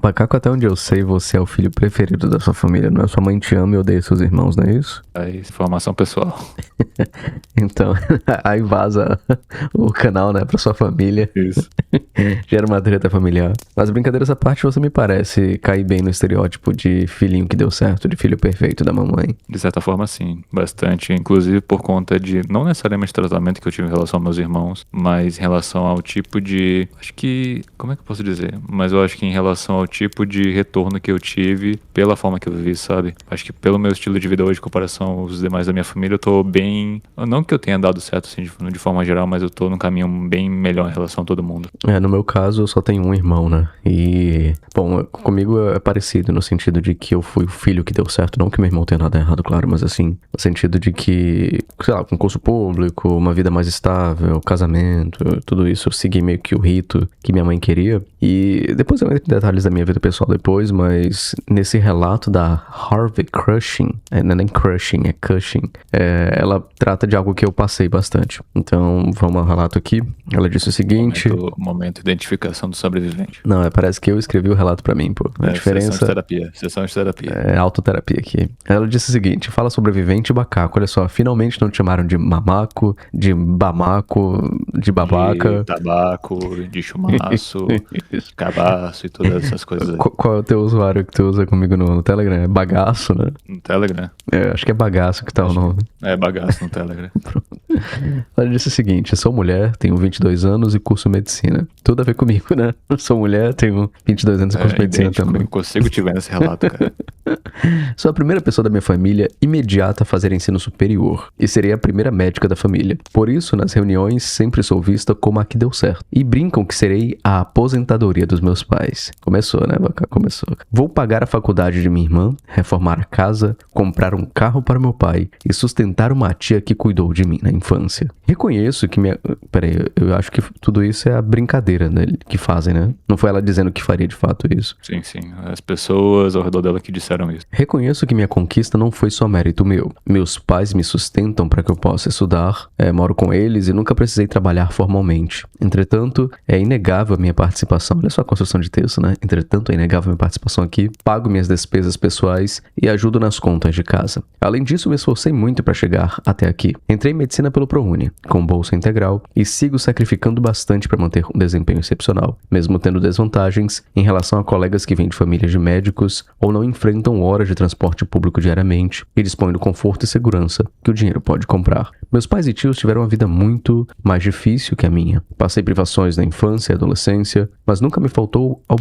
Macaco, até onde eu sei, você é o filho preferido da sua família, não é? Sua mãe te ama e odeia seus irmãos, não é isso? Aí, informação pessoal. Então, aí vaza o canal, né, pra sua família. Isso. Gera uma treta familiar. Mas brincadeiras à parte, você me parece cair bem no estereótipo de filhinho que deu certo, de filho perfeito da mamãe. De certa forma, sim. Bastante. Inclusive por conta de, não necessariamente tratamento que eu tive em relação aos meus irmãos, mas em relação ao tipo de... Acho que... Como é que eu posso dizer? Mas eu acho que em relação ao tipo de retorno que eu tive pela forma que eu vivi, sabe? Acho que pelo meu estilo de vida hoje, em comparação aos demais da minha família, eu tô bem... Não que eu tenha dado certo, assim, de forma geral, mas eu tô num caminho bem melhor em relação a todo mundo. No meu caso, eu só tenho um irmão, né? E, bom, comigo é parecido no sentido de que eu fui o filho que deu certo. Não que meu irmão tenha nada errado, claro, mas assim, no sentido de que, sei lá, concurso público, uma vida mais estável, casamento, tudo isso, eu segui meio que o rito que minha mãe queria. E depois eu entro em detalhes da minha vida pessoal depois, mas nesse relato da Harvey Cushing, não é nem Cushing, é Cushing, ela trata de algo que eu passei bastante. Então, vamos ao relato aqui. Ela disse o seguinte... Momento identificação do sobrevivente. Não, parece que eu escrevi o relato pra mim, pô. A diferença... Sessão de terapia. É autoterapia aqui. Ela disse o seguinte: fala sobrevivente e macaco. Olha só, finalmente não te chamaram de mamaco, de bamaco, de babaca. De tabaco, de chumaço, cabaço e todas essas coisas aí. Qual é o teu usuário que tu usa comigo no Telegram? É bagaço, né? No Telegram? Acho que é bagaço que tá o nome. É bagaço no Telegram. Ela disse o seguinte: sou mulher, tenho 22 anos e curso medicina. Tudo a ver comigo, né? Sou mulher, tenho 22 anos e curso medicina também. Não consigo te ver nesse relato, cara. Sou a primeira pessoa da minha família imediata a fazer ensino superior e serei a primeira médica da família. Por isso, nas reuniões, sempre sou vista como a que deu certo. E brincam que serei a aposentadoria dos meus pais. Começou, né, Bacá? Começou. Vou pagar a faculdade de minha irmã, reformar a casa, comprar um carro para meu pai e sustentar uma tia que cuidou de mim na infância. Reconheço que minha... Peraí, eu acho que tudo isso é a brincadeira, né, que fazem, né? Não foi ela dizendo que faria de fato isso. Sim, sim. As pessoas ao redor dela que disseram isso. Reconheço que minha conquista não foi só mérito meu. Meus pais me sustentam para que eu possa estudar, moro com eles e nunca precisei trabalhar formalmente. Entretanto, é inegável a minha participação. Olha só a construção de texto, né? Entretanto, é inegável a minha participação aqui. Pago minhas despesas pessoais e ajudo nas contas de casa. Além disso, me esforcei muito para chegar até aqui. Entrei em medicina pelo ProUni, com bolsa integral, e sigo sacrificando bastante para manter um desempenho excepcional, mesmo tendo desvantagens em relação a colegas que vêm de famílias de médicos ou não enfrentam horas de transporte público diariamente e dispõem do conforto e segurança que o dinheiro pode comprar. Meus pais e tios tiveram uma vida muito mais difícil que a minha. Passei privações na infância e adolescência, mas nunca me faltou o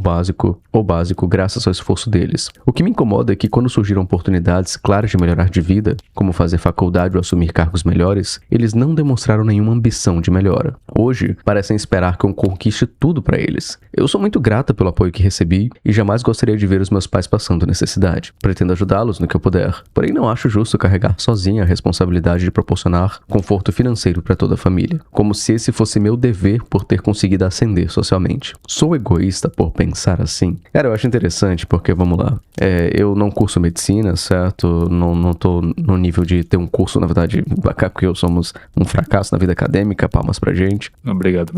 básico graças ao esforço deles. O que me incomoda é que quando surgiram oportunidades claras de melhorar de vida, como fazer faculdade ou assumir cargos melhores, eles não demonstraram nenhuma ambição de melhora. Hoje, parecem esperar que eu conquiste tudo para eles. Eu sou muito grata pelo apoio que recebi e jamais gostaria de ver os meus pais passando necessidade. Pretendo ajudá-los no que eu puder, porém não acho justo carregar sozinha a responsabilidade de proporcionar conforto financeiro para toda a família, como se esse fosse meu dever por ter conseguido ascender socialmente. Sou egoísta por pensar assim? Cara, eu acho interessante porque, vamos lá, eu não curso medicina, certo? Não tô no nível de ter um curso, na verdade, Macaco e eu somos um fracasso na vida acadêmica, palmas pra gente. Obrigado.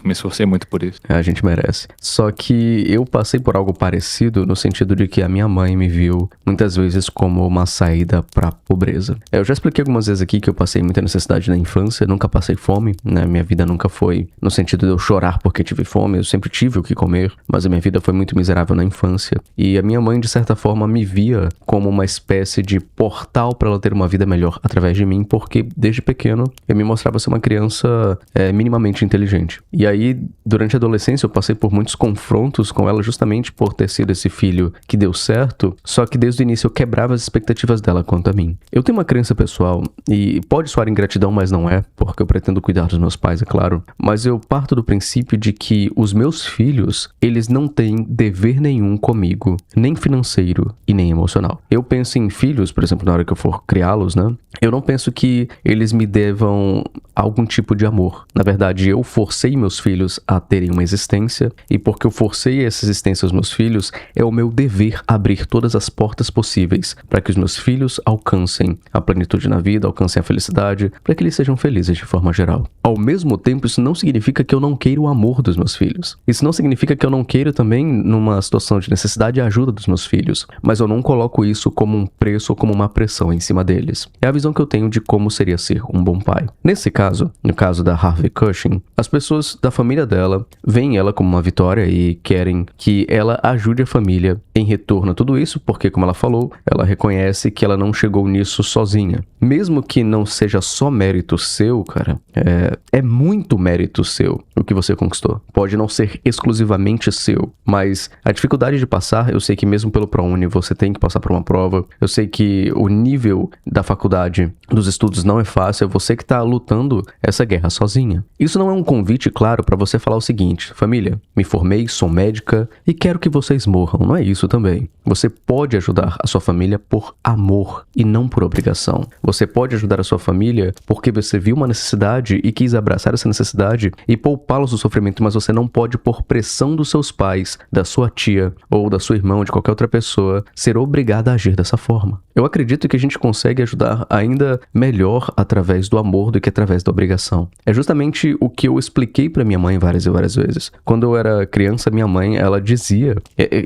Me esforcei muito por isso. A gente merece. Só que eu passei por algo parecido no sentido de que a minha mãe me viu muitas vezes como uma saída pra pobreza. Eu já expliquei algumas vezes aqui que eu passei muita necessidade na infância, nunca passei fome, né? Minha vida nunca foi no sentido de eu chorar porque tive fome, eu sempre tive o que comer, mas a minha vida foi muito miserável na infância. E a minha mãe, de certa forma, me via como uma espécie de portal para ela ter uma vida melhor através de mim, porque desde pequeno eu me mostrava ser uma criança minimamente inteligente. E aí, durante a adolescência, eu passei por muitos confrontos com ela justamente por ter sido esse filho que deu certo, só que desde o início eu quebrava as expectativas dela quanto a mim. Eu tenho uma crença pessoal, e pode soar ingratidão, mas não é, porque eu pretendo cuidar dos meus pais, é claro, mas eu parto do princípio de que os meus filhos, eles não têm dever nenhum comigo, nem financeiro e nem emocional. Eu penso em filhos, por exemplo, na hora que eu for criá-los, né? Eu não penso que eles me devam algum tipo de amor. Na verdade, eu forcei meus filhos a terem uma existência, e porque eu forcei essa existência aos meus filhos, é o meu dever abrir todas as portas possíveis para que os meus filhos alcancem a plenitude na vida, alcancem a felicidade, para que eles sejam felizes de forma geral. Ao mesmo tempo, isso não significa que eu não queira o amor dos meus filhos. Isso não significa que eu não queira também, numa situação de necessidade, a ajuda dos meus filhos. Mas eu não coloco isso como um preço ou como uma pressão em cima deles. É a visão que eu tenho de como seria ser um bom pai. Nesse caso, no caso da Harvey Cushing, as pessoas da família dela veem ela como uma vitória e querem que ela ajude a família em retorno a tudo isso, porque, como ela falou, ela reconhece que ela não chegou nisso sozinha. Mesmo que não seja só mérito seu, cara, é muito mérito seu o que você conquistou. Pode não ser exclusivamente seu, mas a dificuldade de passar, eu sei que mesmo pelo ProUni você tem que passar por uma prova, eu sei que o nível da faculdade, dos estudos não é fácil, é você que tá lutando essa guerra sozinha. Isso não é um convite, claro, para você falar o seguinte: família, me formei, sou médica e quero que vocês morram. Não é isso também. Você pode ajudar a sua família por amor e não por obrigação. Você pode ajudar a sua família porque você viu uma necessidade e quis abraçar essa necessidade e poupá-los do sofrimento, mas você não pode, por pressão dos seus pais, da sua tia ou da sua irmã ou de qualquer outra pessoa, ser obrigada a agir dessa forma. Eu acredito que a gente consegue ajudar ainda melhor através do amor do que através da obrigação. É justamente o que eu expliquei pra minha mãe várias e várias vezes. Quando eu era criança, minha mãe, ela dizia,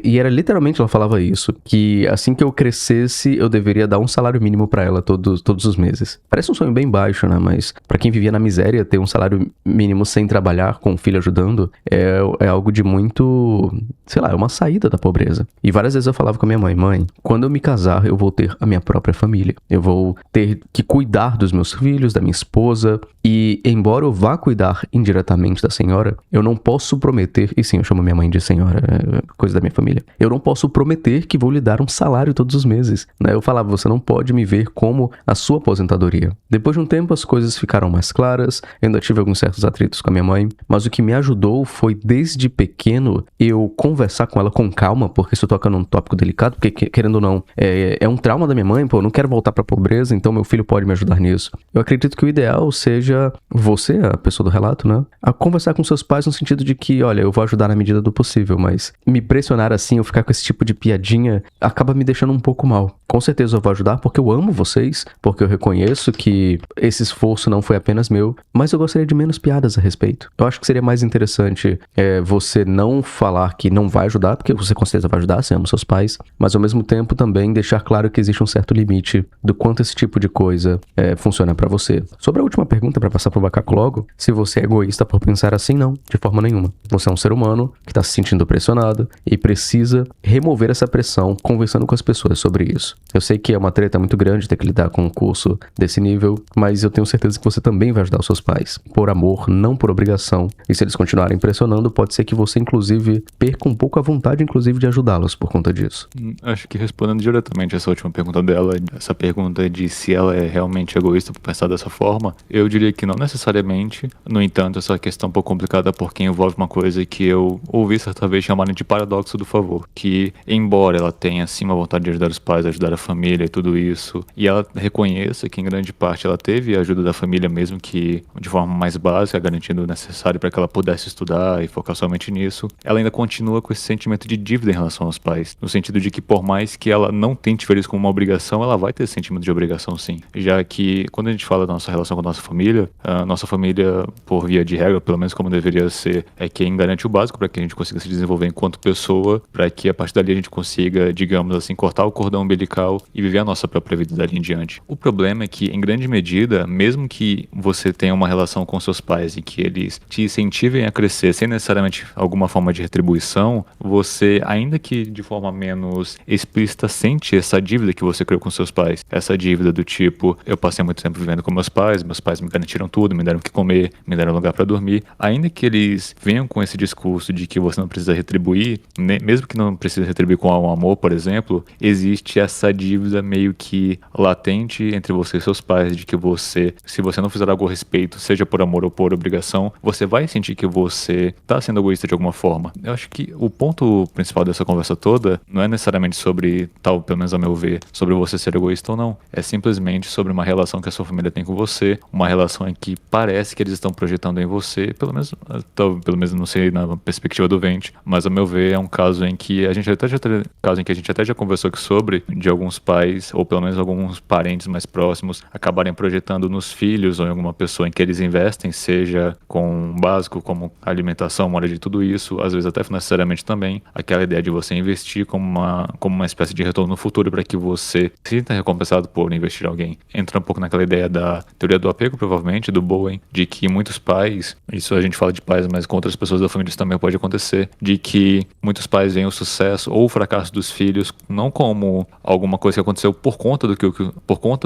e era literalmente, ela falava isso, que assim que eu crescesse, eu deveria dar um salário mínimo pra ela todos os meses. Parece um sonho bem baixo, né? Mas pra quem vivia na miséria, ter um salário mínimo sem trabalhar, com o filho ajudando, é algo de muito, sei lá, é uma saída da pobreza. E várias vezes eu falava com a minha mãe: mãe, quando eu me casar, eu vou ter a minha própria família. Eu vou ter que cuidar dos meus filhos, da minha esposa, e embora eu vá cuidar indiretamente da senhora, eu não posso prometer, e sim, eu chamo minha mãe de senhora, é coisa da minha família, eu não posso prometer que vou lhe dar um salário todos os meses, né? Eu falava: você não pode me ver como a sua aposentadoria. Depois de um tempo, as coisas ficaram mais claras, eu ainda tive alguns certos atritos com a minha mãe, mas o que me ajudou foi, desde pequeno, eu conversar com ela com calma, porque isso toca num tópico delicado, porque, querendo ou não, é um trauma da minha mãe, pô, eu não quero voltar pra pobreza, então meu filho pode me ajudar nisso. Eu acredito que o ideal seja você, a pessoa do relato, né, a conversar com seus pais no sentido de que, olha, eu vou ajudar na medida do possível, mas me pressionar assim, eu ficar com esse tipo de piadinha, acaba me deixando um pouco mal. Com certeza eu vou ajudar porque eu amo vocês, porque eu reconheço que esse esforço não foi apenas meu, mas eu gostaria de menos piadas a respeito. Eu acho que seria mais interessante você não falar que não vai ajudar, porque você com certeza vai ajudar, você ama seus pais, mas ao mesmo tempo também deixar claro que existe um certo limite do quanto esse tipo de coisa funciona pra você. Sobre a última pergunta, pra passar pro macaco logo, se você é egoísta por pensar assim, não, de forma nenhuma. Você é um ser humano que tá se sentindo pressionado e precisa remover essa pressão conversando com as pessoas sobre isso. Eu sei que é uma treta muito grande ter que lidar com um curso desse nível, mas eu tenho certeza que você também vai ajudar os seus pais, por amor, não por obrigação. E se eles continuarem pressionando, pode ser que você, inclusive, perca um pouco a vontade, inclusive, de ajudá-los por conta disso. Acho que respondendo diretamente essa última pergunta dela, essa pergunta de se ela é realmente egoísta por pensar dessa forma, eu diria que não necessariamente. No entanto, essa questão é um pouco complicada porque envolve uma coisa que eu ouvi certa vez chamarem de paradoxo do favor, que embora ela tenha sim uma vontade de ajudar os pais, ajudar a família e tudo isso, e ela reconheça que em grande parte ela teve a ajuda da família, mesmo que de forma mais básica, garantindo o necessário para que ela pudesse estudar e focar somente nisso, ela ainda continua com esse sentimento de dívida em relação aos pais, no sentido de que por mais que ela não tente ver isso como uma obrigação, ela vai ter esse sentimento de obrigação sim, já que quando a gente fala da nossa relação com a nossa família, por via de regra, pelo menos como deveria ser, é quem garante o básico para que a gente consiga se desenvolver enquanto pessoa, para que a partir dali a gente consiga, digamos assim, cortar o cordão umbilical e viver a nossa própria vida dali em diante. O problema é que, em grande medida, mesmo que você tenha uma relação com seus pais e que eles te incentivem a crescer sem necessariamente alguma forma de retribuição, você, ainda que de forma menos explícita, sente essa dívida que você criou com seus pais. Essa dívida do tipo: eu passei muito tempo vivendo com meus pais me garantiram tudo, me deram o que comer, me deram lugar para dormir. Ainda que eles venham com esse discurso de que você não precisa retribuir, mesmo que não precisa retribuir com um amor, por exemplo, existe essa dívida meio que latente entre você e seus pais, de que você, se você não fizer algo a respeito, seja por amor ou por obrigação, você vai sentir que você tá sendo egoísta de alguma forma. Eu acho que o ponto principal dessa conversa toda não é necessariamente sobre, tal, pelo menos a meu ver, sobre você ser egoísta ou não. É simplesmente sobre uma relação que a sua família tem têm com você, uma relação em que parece que eles estão projetando em você, pelo menos não sei na perspectiva do Vente, mas ao meu ver é um caso em que a gente até já conversou aqui sobre, de alguns pais, ou pelo menos alguns parentes mais próximos, acabarem projetando nos filhos ou em alguma pessoa em que eles investem, seja com um básico como alimentação, moradia, tudo isso, às vezes até financeiramente também, aquela ideia de você investir como uma espécie de retorno no futuro para que você se sinta recompensado por investir em alguém. Entra um pouco naquela ideia da teoria do apego, provavelmente, do Bowen, de que muitos pais, isso a gente fala de pais, mas com outras pessoas da família isso também pode acontecer, de que muitos pais veem o sucesso ou o fracasso dos filhos não como alguma coisa que aconteceu por conta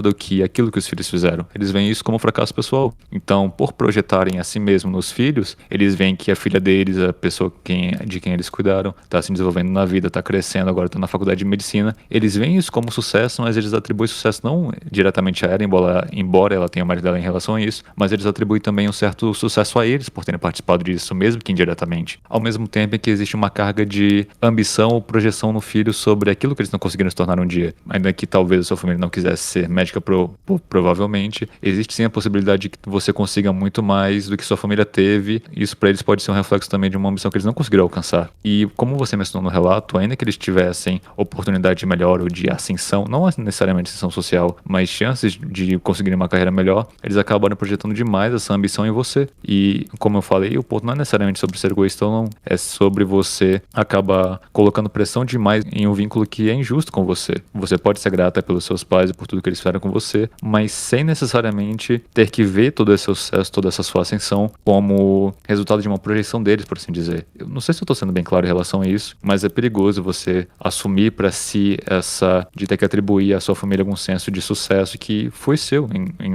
do que aquilo que os filhos fizeram. Eles veem isso como fracasso pessoal. Então, por projetarem a si mesmo nos filhos, eles veem que a filha deles, a pessoa de quem eles cuidaram, está se desenvolvendo na vida, está crescendo, agora está na faculdade de medicina. Eles veem isso como sucesso, mas eles atribuem sucesso não diretamente a ela, embora ela tenha mais dela em relação a isso, mas eles atribuem também um certo sucesso a eles por terem participado disso, mesmo que indiretamente. Ao mesmo tempo em que existe uma carga de ambição ou projeção no filho sobre aquilo que eles não conseguiram se tornar um dia. Ainda que talvez a sua família não quisesse ser médica, provavelmente, existe sim a possibilidade de que você consiga muito mais do que sua família teve. Isso para eles pode ser um reflexo também de uma ambição que eles não conseguiram alcançar. E como você mencionou no relato, ainda que eles tivessem oportunidade de melhor ou de ascensão, não necessariamente ascensão social, mas chances de conseguirem uma carreira melhor, eles acabaram projetando demais essa ambição em você. E como eu falei, o ponto não é necessariamente sobre ser egoísta ou não, é sobre você acabar colocando pressão demais em um vínculo que é injusto com você. Você pode ser grata pelos seus pais e por tudo que eles fizeram com você, mas sem necessariamente ter que ver todo esse seu sucesso, toda essa sua ascensão como resultado de uma projeção deles, por assim dizer. Eu não sei se eu estou sendo bem claro em relação a isso, mas é perigoso você assumir para si de ter que atribuir à sua família algum senso de sucesso que foi seu,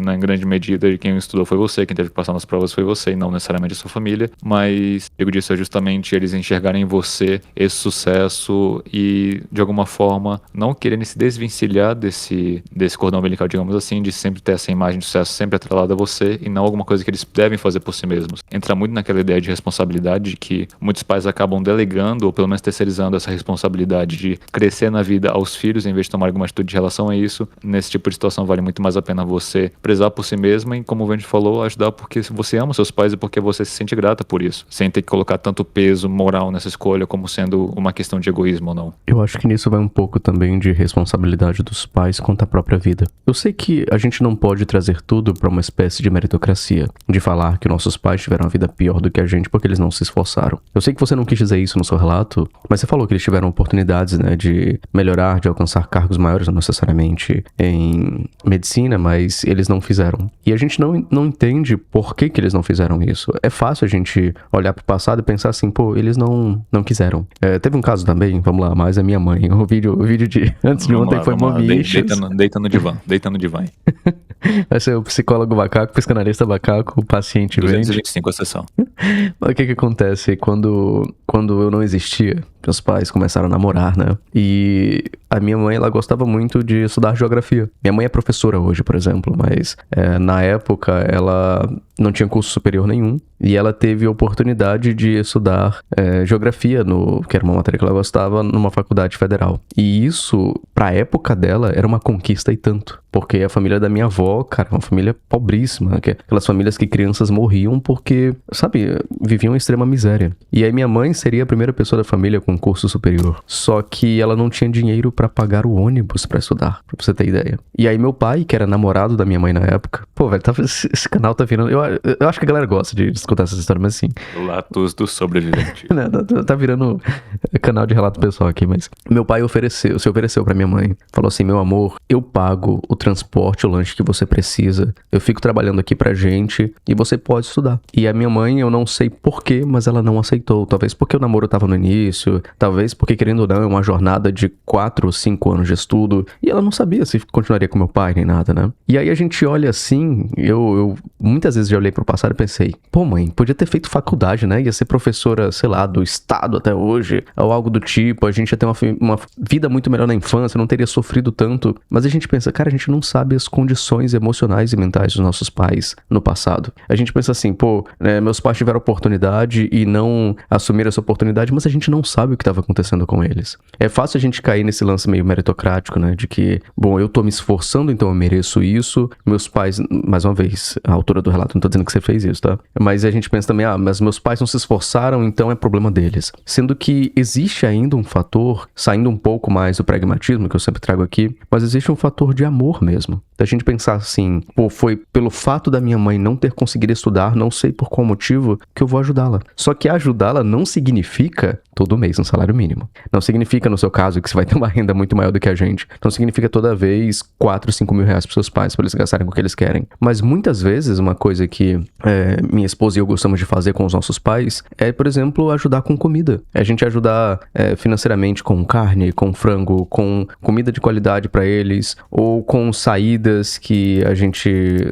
na grande medida, de quem estudou foi você, quem teve que passar nas provas foi você, e não necessariamente a sua família, mas eu disso é justamente eles enxergarem em você esse sucesso e, de alguma forma, não quererem se desvencilhar desse cordão umbilical, digamos assim, de sempre ter essa imagem de sucesso sempre atrelada a você e não alguma coisa que eles devem fazer por si mesmos. Entra muito naquela ideia de responsabilidade de que muitos pais acabam delegando ou pelo menos terceirizando essa responsabilidade de crescer na vida aos filhos em vez de tomar alguma atitude em relação a isso. Nesse tipo de situação vale muito mais a pena você prezar por si mesma e, como o Wendy falou, ajudar porque você ama seus pais e porque você se sente grata por isso, sem ter que colocar tanto peso moral nessa escolha como sendo uma questão de egoísmo ou não. Eu acho que nisso vai um pouco também de responsabilidade dos pais quanto à própria vida. Eu sei que a gente não pode trazer tudo para uma espécie de meritocracia, de falar que nossos pais tiveram uma vida pior do que a gente porque eles não se esforçaram. Eu sei que você não quis dizer isso no seu relato, mas você falou que eles tiveram oportunidades, né, de melhorar, de alcançar cargos maiores, não necessariamente em medicina, mas eles não fizeram. E a gente não entende por que eles não fizeram isso. É fácil a gente olhar pro passado e pensar assim, pô, eles não quiseram. Teve um caso também, vamos lá, mas a minha mãe, o vídeo de antes de ontem foi mamichas. Deita no divã. Vai ser o psicólogo macaco, psicanalista macaco, o paciente 225 a sessão. Mas o que acontece? Quando eu não existia, meus pais começaram a namorar, né? E a minha mãe, ela gostava muito de estudar geografia. Minha mãe é professora hoje, por exemplo, mas na época ela não tinha curso superior nenhum. E ela teve a oportunidade de estudar geografia, que era uma matéria que ela gostava, numa faculdade federal. E isso, pra época dela, era uma conquista e tanto. Porque a família da minha avó, cara, é uma família pobríssima. Aquelas famílias que crianças morriam porque, sabe, viviam em extrema miséria. E aí minha mãe seria a primeira pessoa da família com curso superior. Só que ela não tinha dinheiro pra pagar o ônibus pra estudar, pra você ter ideia. E aí meu pai, que era namorado da minha mãe na época, pô, velho, esse canal tá virando... Eu acho que a galera gosta de escutar essas histórias, mas assim... Latos do sobrevivente. Tá virando canal de relato pessoal aqui, mas... Meu pai se ofereceu pra minha mãe. Falou assim, meu amor, eu pago o transporte, o lanche que você precisa. Eu fico trabalhando aqui pra gente e você pode estudar. E a minha mãe, eu não sei porquê, mas ela não aceitou. Talvez porque o namoro tava no início, talvez porque, querendo ou não, é uma jornada de 4 ou 5 anos de estudo. E ela não sabia se continuaria com meu pai nem nada, né? E aí a gente olha assim, eu muitas vezes já olhei pro passado e pensei, pô mãe, mãe. Podia ter feito faculdade, né? Ia ser professora, sei lá, do estado até hoje, ou algo do tipo. A gente ia ter uma vida muito melhor na infância, não teria sofrido tanto. Mas a gente pensa, cara, a gente não sabe as condições emocionais e mentais dos nossos pais no passado. A gente pensa assim, pô, meus pais tiveram oportunidade e não assumiram essa oportunidade, mas a gente não sabe o que estava acontecendo com eles. É fácil a gente cair nesse lance meio meritocrático, né? De que, bom, eu tô me esforçando, então eu mereço isso. Meus pais, mais uma vez, a autora do relato, não tô dizendo que você fez isso, tá? Mas a gente pensa também, mas meus pais não se esforçaram, então é problema deles. Sendo que existe ainda um fator, saindo um pouco mais do pragmatismo, que eu sempre trago aqui, mas existe um fator de amor mesmo. Da gente pensar assim, pô, foi pelo fato da minha mãe não ter conseguido estudar, não sei por qual motivo, que eu vou ajudá-la. Só que ajudá-la não significa todo mês um salário mínimo. Não significa, no seu caso, que você vai ter uma renda muito maior do que a gente. Não significa toda vez 4, 5 mil reais para seus pais, para eles gastarem com o que eles querem. Mas muitas vezes, uma coisa que minha esposa e eu gostamos de fazer com os nossos pais é, por exemplo, ajudar com comida. É a gente ajudar financeiramente com carne, com frango, com comida de qualidade para eles, ou com saídas que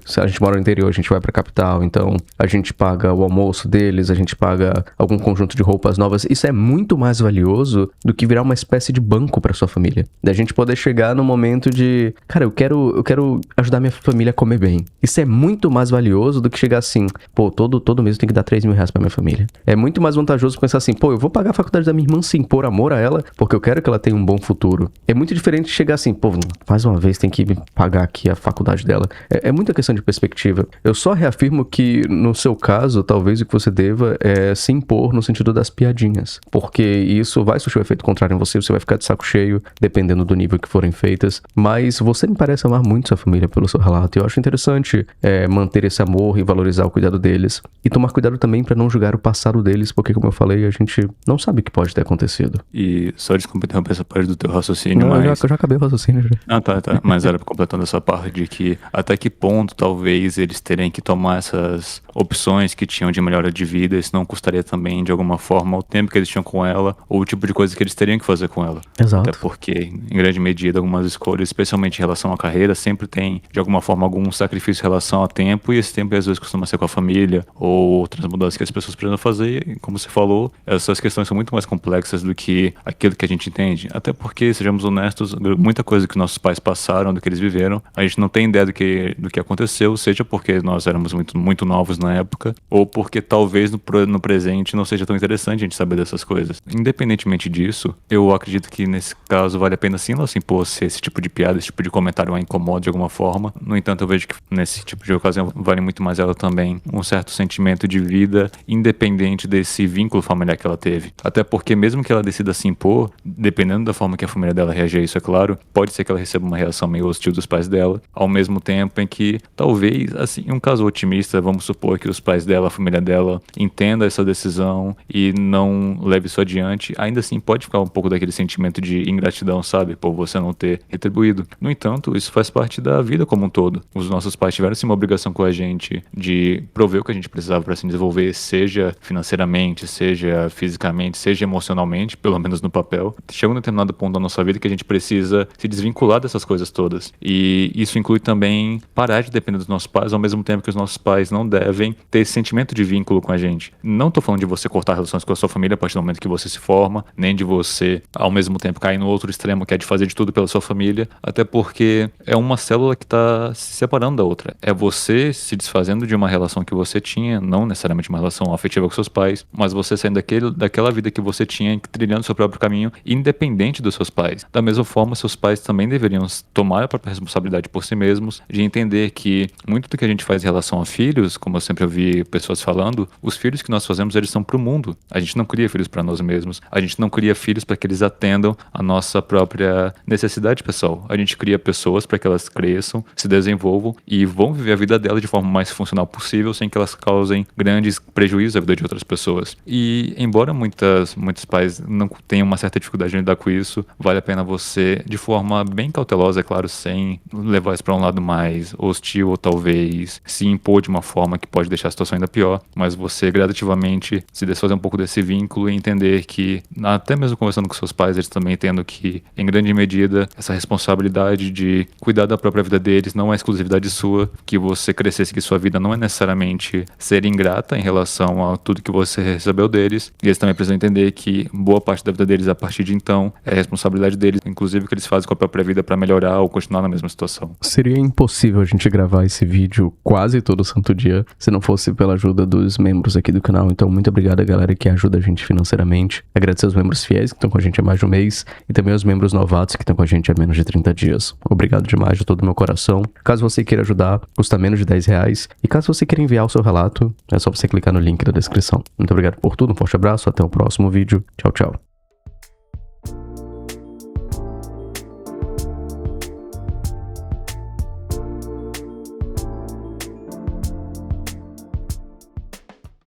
se a gente mora no interior, a gente vai pra capital, então a gente paga o almoço deles, a gente paga algum conjunto de roupas novas. Isso é muito mais valioso do que virar uma espécie de banco pra sua família. Da gente poder chegar no momento de, cara, eu quero ajudar minha família a comer bem. Isso é muito mais valioso do que chegar assim, pô, todo mês eu tenho que dar 3 mil reais pra minha família. É muito mais vantajoso pensar assim, pô, eu vou pagar a faculdade da minha irmã sim, por amor a ela, porque eu quero que ela tenha um bom futuro. É muito diferente de chegar assim, pô, mais uma vez tem que pagar aqui a faculdade dela. É muita questão de perspectiva. Eu só reafirmo que, no seu caso, talvez o que você deva é se impor no sentido das piadinhas. Porque isso vai surtir o efeito contrário em você vai ficar de saco cheio, dependendo do nível que forem feitas. Mas você me parece amar muito sua família pelo seu relato. E eu acho interessante manter esse amor e valorizar o cuidado deles. E tomar cuidado também para não julgar o passado deles, porque, como eu falei, a gente não sabe o que pode ter acontecido. E só desculpa interromper essa parte do teu raciocínio, Não, mas... eu já acabei o raciocínio. Já. Ah, tá. Mas era completando essa parte de que até que ponto talvez eles terem que tomar essas opções que tinham de melhora de vida, isso não custaria também, de alguma forma, o tempo que eles tinham com ela, ou o tipo de coisa que eles teriam que fazer com ela. Exato. Até porque, em grande medida, algumas escolhas, especialmente em relação à carreira, sempre tem, de alguma forma, algum sacrifício em relação a tempo, e esse tempo às vezes costuma ser com a família, ou outras mudanças que as pessoas precisam fazer, e, como você falou, essas questões são muito mais complexas do que aquilo que a gente entende. Até porque, sejamos honestos, muita coisa que nossos pais passaram, do que eles viveram, a gente não tem ideia do que aconteceu, seja porque nós éramos muito novos na época, ou porque talvez no presente não seja tão interessante a gente saber dessas coisas. Independentemente disso, eu acredito que nesse caso vale a pena sim ela se impor se esse tipo de piada, esse tipo de comentário a incomoda de alguma forma. No entanto, eu vejo que nesse tipo de ocasião vale muito mais ela também um certo sentimento de vida, independente desse vínculo familiar que ela teve. Até porque mesmo que ela decida se impor, dependendo da forma que a família dela reagir a isso, é claro, pode ser que ela receba uma reação meio hostil dos pais dela, ao mesmo tempo em que talvez, assim, em um caso otimista, vamos supor que os pais dela, a família dela, entenda essa decisão e não leve isso adiante, ainda assim pode ficar um pouco daquele sentimento de ingratidão, sabe, por você não ter retribuído. No entanto, isso faz parte da vida como um todo. Os nossos pais tiveram sim uma obrigação com a gente de prover o que a gente precisava para se desenvolver, seja financeiramente, seja fisicamente, seja emocionalmente, pelo menos no papel. Chega um determinado ponto da nossa vida que a gente precisa se desvincular dessas coisas todas. E isso inclui também parar de depender dos nossos pais, ao mesmo tempo que os nossos pais não devem ter esse sentimento de vínculo com a gente. Não tô falando de você cortar relações com a sua família a partir do momento que você se forma, nem de você, ao mesmo tempo, cair no outro extremo, que é de fazer de tudo pela sua família, até porque é uma célula que tá se separando da outra. É você se desfazendo de uma relação que você tinha, não necessariamente uma relação afetiva com seus pais, mas você saindo daquela vida que você tinha, trilhando seu próprio caminho, independente dos seus pais. Da mesma forma, seus pais também deveriam tomar a própria responsabilidade por si mesmos, de entender que muito do que a gente faz em relação a filhos, como eu sempre ouvi pessoas falando, os filhos que nós fazemos, eles são pro mundo. A gente não cria filhos para nós mesmos. A gente não cria filhos para que eles atendam a nossa própria necessidade pessoal. A gente cria pessoas para que elas cresçam, se desenvolvam e vão viver a vida delas de forma mais funcional possível, sem que elas causem grandes prejuízos à vida de outras pessoas. E embora muitos pais não tenham uma certa dificuldade de lidar com isso, vale a pena você, de forma bem cautelosa, é claro, sem levar isso para um lado mais hostil ou talvez se impor de uma forma que pode deixar a situação ainda pior, mas você gradativamente se desfazer um pouco desse vínculo e entender que, até mesmo conversando com seus pais, eles também entendam que, em grande medida, essa responsabilidade de cuidar da própria vida deles não é exclusividade sua, que você crescer e seguir sua vida não é necessariamente ser ingrata em relação a tudo que você recebeu deles. E eles também precisam entender que boa parte da vida deles, a partir de então, é responsabilidade deles, inclusive o que eles fazem com a própria vida para melhorar ou continuar na mesma situação. Seria impossível a gente gravar esse vídeo quase todo santo dia se não fosse pela ajuda dos membros aqui do canal. Então, muito obrigado a galera que ajuda a gente financeiramente. Agradecer aos membros fiéis que estão com a gente há mais de um mês e também aos membros novatos que estão com a gente há menos de 30 dias. Obrigado demais de todo o meu coração. Caso você queira ajudar, custa menos de R$10. E caso você queira enviar o seu relato, é só você clicar no link da descrição. Muito obrigado por tudo, um forte abraço, até o próximo vídeo. Tchau, tchau.